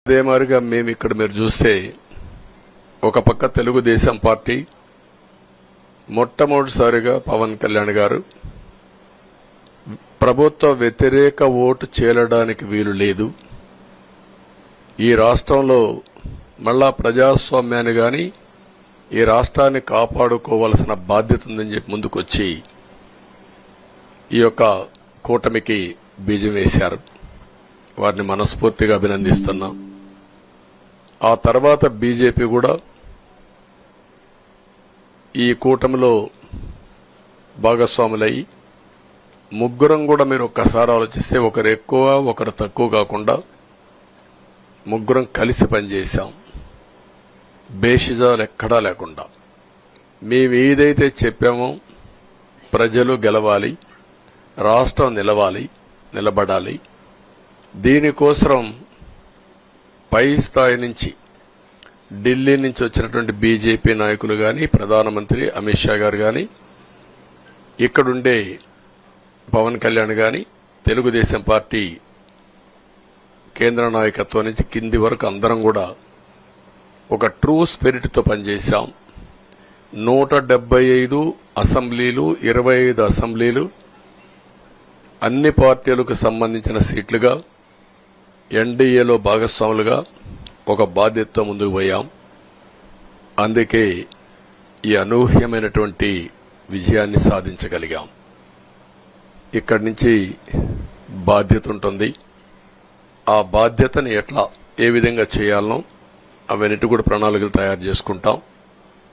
అదే మాదిరిగా మేము ఇక్కడ మీరు చూస్తే ఒక పక్క తెలుగుదేశం పార్టీ మొట్టమొదటిసారిగా పవన్ కళ్యాణ్ గారు ప్రభుత్వ వ్యతిరేక ఓటు చేరడానికి వీలు లేదు, ఈ రాష్ట్రంలో మళ్ళా ప్రజాస్వామ్యాన్ని గాని ఈ రాష్ట్రాన్ని కాపాడుకోవాల్సిన బాధ్యత ఉందని చెప్పి ముందుకొచ్చి ఈ యొక్క కూటమికి బీజం వేశారు. వారిని మనస్ఫూర్తిగా అభినందిస్తున్నాం. ఆ తర్వాత బీజేపీ కూడా ఈ కూటమిలో భాగస్వాములయ్యి ముగ్గురం కూడా మీరు ఒక్కసారి ఆలోచిస్తే ఒకరు ఎక్కువ ఒకరు తక్కువ కాకుండా ముగ్గురం కలిసి పనిచేశాం. బేషిజాలు ఎక్కడా లేకుండా మేము ఏదైతే చెప్పామో ప్రజలు గెలవాలి, రాష్ట్రం నిలబడాలి, దీనికోసం పై స్థాయి నుంచి ఢిల్లీ నుంచి వచ్చినటువంటి బీజేపీ నాయకులు గాని, ప్రధానమంత్రి అమిత్ షా గారు గాని, ఇక్కడుండే పవన్ కళ్యాణ్ గాని, తెలుగుదేశం పార్టీ కేంద్ర నాయకత్వం నుంచి కింది వరకు అందరం కూడా ఒక ట్రూ స్పిరిట్ తో పనిచేశాం. 175 అసెంబ్లీలు, 25 అసెంబ్లీలు అన్ని పార్టీలకు సంబంధించిన సీట్లుగా ఎన్డీఏలో భాగస్వాములుగా ఒక బాధ్యతతో ముందుకు పోయాం. అందుకే ఈ అనూహ్యమైనటువంటి విజయాన్ని సాధించగలిగాం. ఇక్కడి నుంచి బాధ్యత ఉంటుంది. ఆ బాధ్యతని ఏ విధంగా చేయాలనో అవన్నిటి కూడా ప్రణాళికలు తయారు చేసుకుంటాం.